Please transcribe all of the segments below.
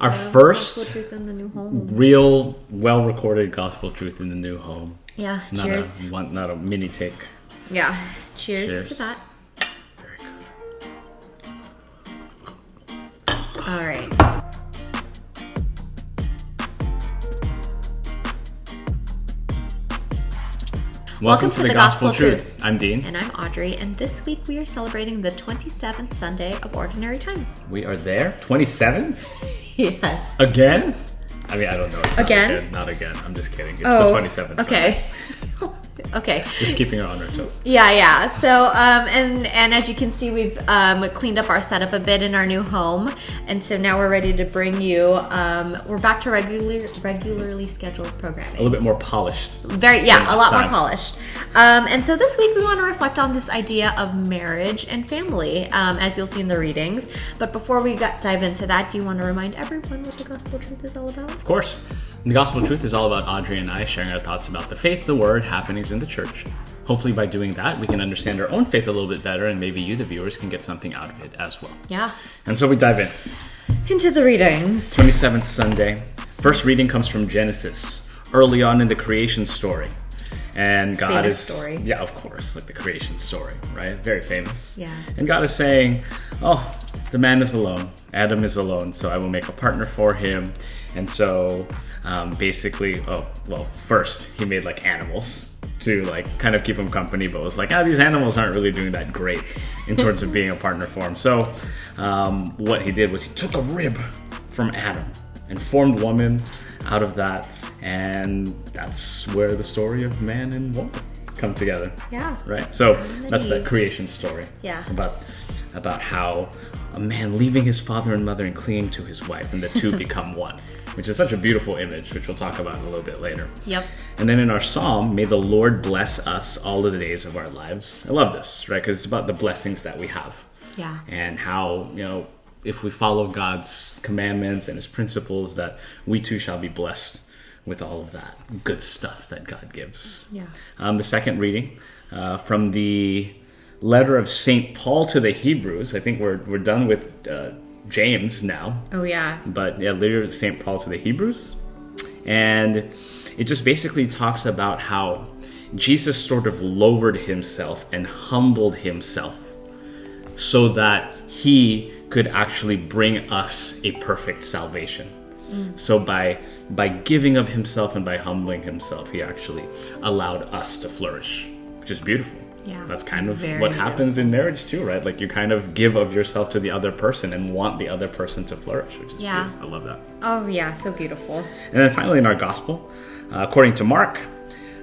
Our Gospel first truth in the new home. real, well-recorded gospel truth in the new home. Yeah, Not cheers. Not a mini take. Yeah, cheers to that. Very good. All right. Welcome to the Gospel Truth. I'm Dean. And I'm Audrey, and this week we are celebrating the 27th Sunday of Ordinary Time. We are there? 27? Yes. Again? I mean, I don't know. It's Again? Not again. I'm just kidding. It's the 27th Okay. Okay. Just keeping her on her toes. Yeah. So, and as you can see, we've cleaned up our setup a bit in our new home, and so now we're ready to bring you. We're back to regularly scheduled programming. A little bit more polished. A lot more polished. And so this week we want to reflect on this idea of marriage and family, as you'll see in the readings. But before we dive into that, do you want to remind everyone what the Gospel Truth is all about? Of course. The Gospel Truth is all about Audrey and I sharing our thoughts about the faith, the word, happenings in the church. Hopefully by doing that, we can understand our own faith a little bit better, and maybe you, the viewers, can get something out of it as well. Yeah. And so we dive in. Into the readings. 27th Sunday. First reading comes from Genesis, early on in the creation story. And God famous story. Yeah, of course, like the creation story, right? Very famous. Yeah. And God is saying, the man is alone. Adam is alone, so I will make a partner for him. And so first he made like animals to like kind of keep him company, but was like, these animals aren't really doing that great in terms of being a partner for him. So what he did was he took a rib from Adam and formed woman out of that. And that's where the story of man and woman come together. Yeah. Right? So that's the creation story. Yeah. About how a man leaving his father and mother and clinging to his wife, and the two become one, which is such a beautiful image, which we'll talk about a little bit later. Yep. And then in our psalm, may the Lord bless us all of the days of our lives. I love this, right? Because it's about the blessings that we have. Yeah. And how, if we follow God's commandments and his principles, that we too shall be blessed with all of that good stuff that God gives. Yeah. The second reading from the letter of St. Paul to the Hebrews. I think we're done with James now. Oh, yeah. But letter of St. Paul to the Hebrews. And it just basically talks about how Jesus sort of lowered himself and humbled himself so that he could actually bring us a perfect salvation. So by giving of himself and by humbling himself, he actually allowed us to flourish, which is beautiful. Yeah. That's kind of Very what happens in marriage too, right? Like you kind of give of yourself to the other person and want the other person to flourish, which is beautiful. I love that. Oh, yeah, so beautiful. And then finally in our gospel, according to Mark,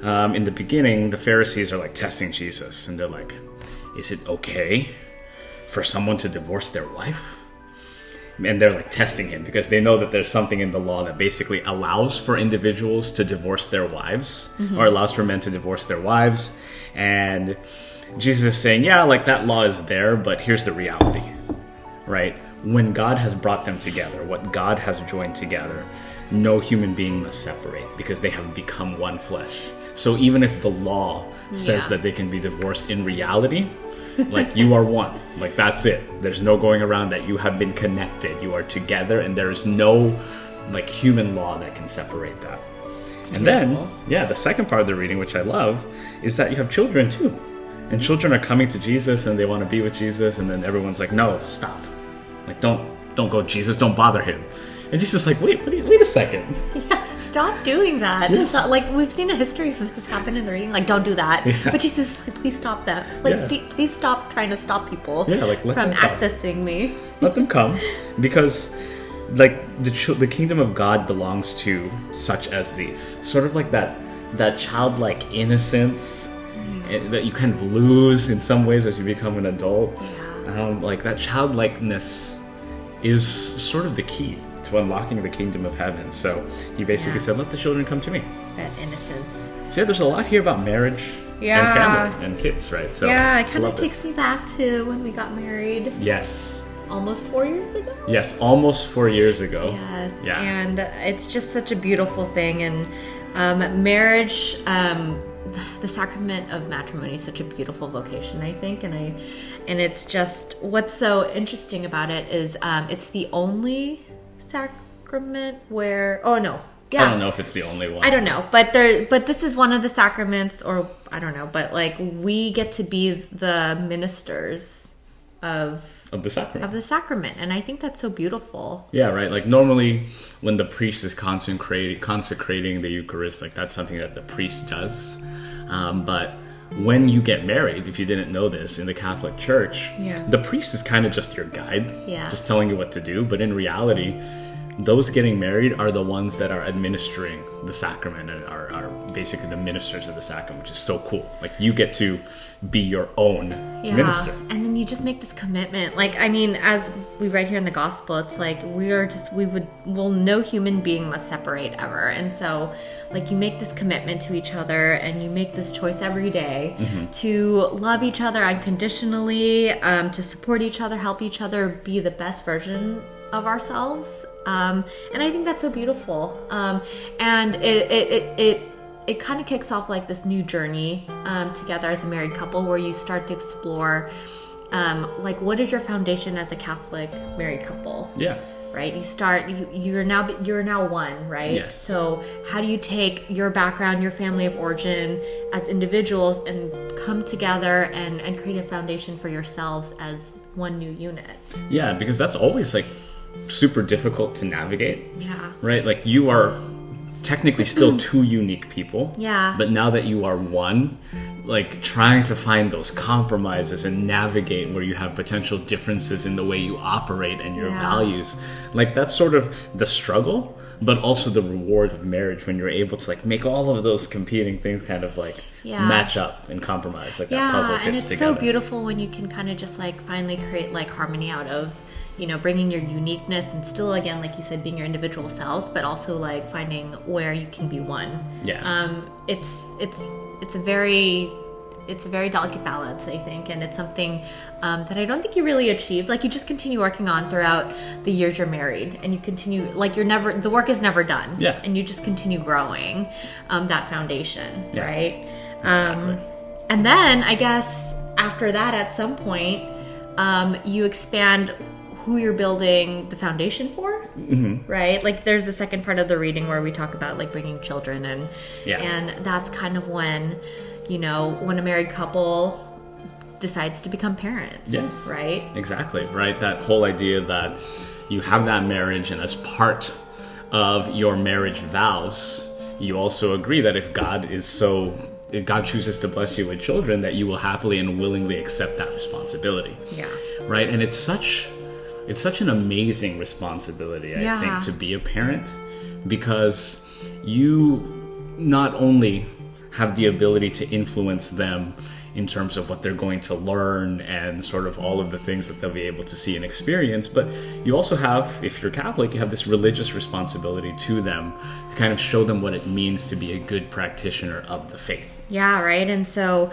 in the beginning, the Pharisees are like testing Jesus, and they're like, is it okay for someone to divorce their wife? And they're like testing him because they know that there's something in the law that basically allows for individuals to divorce their wives, or allows for men to divorce their wives. And Jesus is saying, like that law is there, but here's the reality, right? When God has brought them together, what God has joined together, no human being must separate because they have become one flesh. So even if the law says that they can be divorced, in reality, like you are one, like that's it. There's no going around that. You have been connected, you are together, and there is no like human law that can separate that. And then the second part of the reading, which I love, is that you have children too, and children are coming to Jesus and they want to be with Jesus, and then everyone's like, no, stop, like don't go, Jesus, don't bother him. And Jesus is like, wait a second. Yeah, stop doing that. Yes. It's not, like we've seen a history of this happen in the reading. Like, don't do that. Yeah. But Jesus is like, please stop that. Like, please stop trying to stop people from accessing me. Let them come, because like the kingdom of God belongs to such as these. Sort of like that childlike innocence that you kind of lose in some ways as you become an adult. Yeah. Like that childlikeness is sort of the key to unlocking the kingdom of heaven. So he basically said, let the children come to me. That innocence. So there's a lot here about marriage and family and kids, right? So it kind of takes me back to when we got married. Yes. Almost 4 years ago? Yes, almost 4 years ago. Yes. Yeah. And it's just such a beautiful thing. And marriage, the sacrament of matrimony is such a beautiful vocation, I think. And it's just, what's so interesting about it is it's the only sacrament where, oh no. I don't know if it's the only one. I don't know, but this is one of the sacraments, or I don't know, but like we get to be the ministers of the sacrament. And I think that's so beautiful. Yeah, right. Like normally when the priest is consecrating the Eucharist, like that's something that the priest does. But when you get married, if you didn't know this, in the Catholic Church, the priest is kind of just your guide, just telling you what to do. But in reality, those getting married are the ones that are administering the sacrament and are basically the ministers of the sacrament, which is so cool. Like you get to be your own minister. And then you just make this commitment. Like, I mean, as we read here in the gospel, it's like no human being must separate ever. And so like you make this commitment to each other and you make this choice every day to love each other unconditionally, to support each other, help each other be the best version of ourselves. And I think that's so beautiful. And it kind of kicks off like this new journey together as a married couple, where you start to explore like what is your foundation as a Catholic married couple? Yeah. Right? You're now one, right? Yes. So how do you take your background, your family of origin as individuals and come together and create a foundation for yourselves as one new unit? Yeah, because that's always like super difficult to navigate. Yeah. Right? Like you are technically still two unique people. Yeah. But now that you are one, like trying to find those compromises and navigate where you have potential differences in the way you operate and your values, like that's sort of the struggle, but also the reward of marriage when you're able to like make all of those competing things kind of like match up and compromise, like that puzzle fits and it's together. so beautiful when you can kind of just like finally create like harmony out of, you know, bringing your uniqueness and still, again, like you said, being your individual selves, but also like finding where you can be one. Yeah. It's a very delicate balance, I think, and it's something that I don't think you really achieve. Like you just continue working on throughout the years you're married, and you continue like the work is never done. Yeah. And you just continue growing that foundation, right? Exactly. And then I guess after that, at some point, you expand who you're building the foundation for, right? Like there's the second part of the reading where we talk about like bringing children and that's kind of when, you know, when a married couple decides to become parents. Yes. Right? Exactly, right? That whole idea that you have that marriage, and as part of your marriage vows, you also agree that if God chooses to bless you with children, that you will happily and willingly accept that responsibility. Yeah. Right? And it's such an amazing responsibility, I think, to be a parent, because you not only have the ability to influence them in terms of what they're going to learn and sort of all of the things that they'll be able to see and experience, but you also have, if you're Catholic, you have this religious responsibility to them to kind of show them what it means to be a good practitioner of the faith. Yeah, right? And so,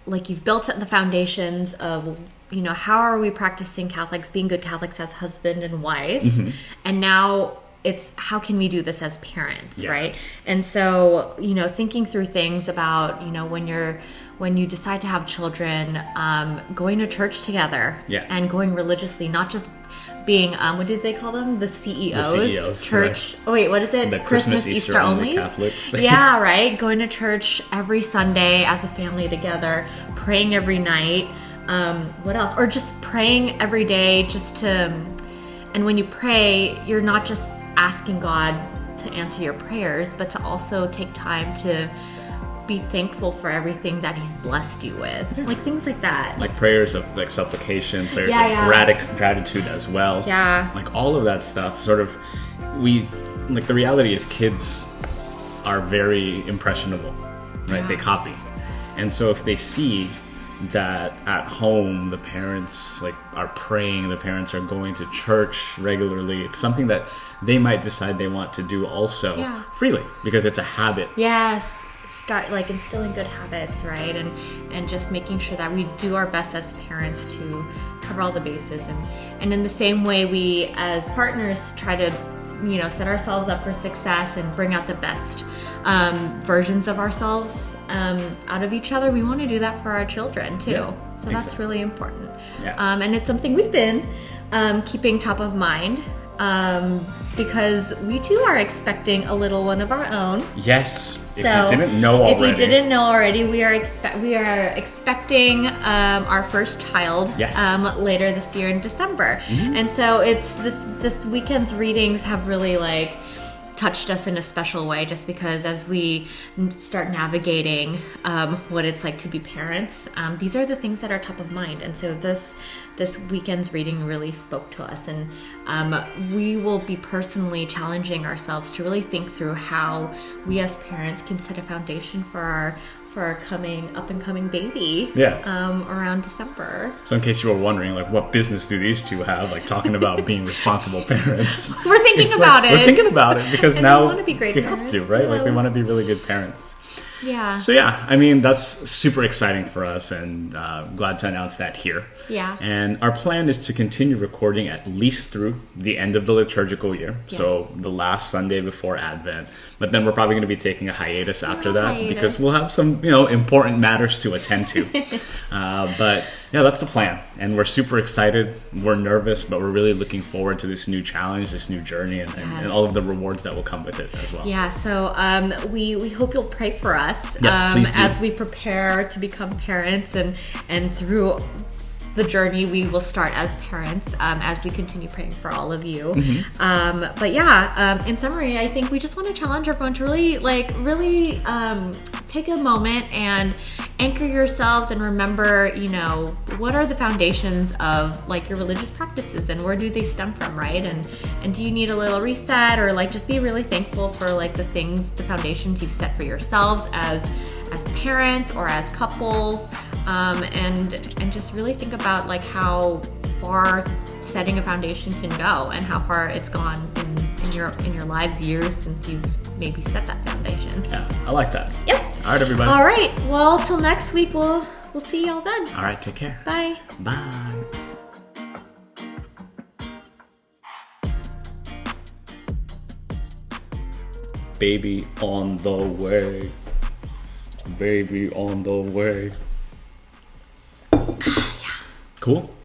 like, you've built the foundations of, you know, how are we practicing Catholics, being good Catholics as husband and wife, and now it's how can we do this as parents, right? And so, you know, thinking through things about, you know, when you decide to have children, going to church together and going religiously, not just being what did they call them, the CEOs church, right. Oh wait, what is it, the Christmas Easter only Catholics. Yeah, right, going to church every Sunday as a family together, praying every night, what else, or just praying every day, and when you pray, you're not just asking God to answer your prayers, but to also take time to be thankful for everything that He's blessed you with. Like things like that. Like prayers of like supplication, prayers of gratitude as well. Yeah. Like all of that stuff, sort of, the reality is kids are very impressionable, right? They copy. And so if they see that at home the parents like are praying, the parents are going to church regularly, it's something that they might decide they want to do also freely, because it's a habit. Yes. Start like instilling good habits, right? And just making sure that we do our best as parents to cover all the bases, and in the same way we as partners try to, you know, set ourselves up for success and bring out the best versions of ourselves out of each other. We want to do that for our children too. So that's really important. And it's something we've been keeping top of mind because we too are expecting a little one of our own. Yes. If So, you didn't know already. If you didn't know already, we are expecting our first child Yes. later this year in December. And so it's this weekend's readings have really like touched us in a special way, just because as we start navigating what it's like to be parents, these are the things that are top of mind. And so this weekend's reading really spoke to us, and we will be personally challenging ourselves to really think through how we as parents can set a foundation for our up and coming baby around December. So in case you were wondering, like, what business do these two have, like, talking about being responsible parents? We're thinking about it. We're thinking about it because and now we want to be great we parents. have to, right? Yeah. Like, we want to be really good parents. Yeah. So yeah, I mean, that's super exciting for us, and glad to announce that here. Yeah. And our plan is to continue recording at least through the end of the liturgical year, so the last Sunday before Advent. But then we're probably going to be taking a hiatus after that because we'll have some, important matters to attend to. But yeah, that's the plan, and we're super excited. We're nervous, but we're really looking forward to this new challenge, this new journey, and all of the rewards that will come with it as well. Yeah, so we hope you'll pray for us please do. as we prepare to become parents, and through the journey we will start as parents, as we continue praying for all of you. But yeah, in summary, I think we just want to challenge everyone to really take a moment and anchor yourselves and remember, what are the foundations of like your religious practices, and where do they stem from, right? And do you need a little reset, or like just be really thankful for like the foundations you've set for yourselves as parents or as couples, and just really think about like how far setting a foundation can go, and how far it's gone in your lives years since you've maybe set that foundation. Yeah, I like that. Yep. All right, everybody. All right. Well, till next week, we'll see y'all then. All right, take care. Bye. Bye. Baby on the way. Baby on the way. Yeah. Cool.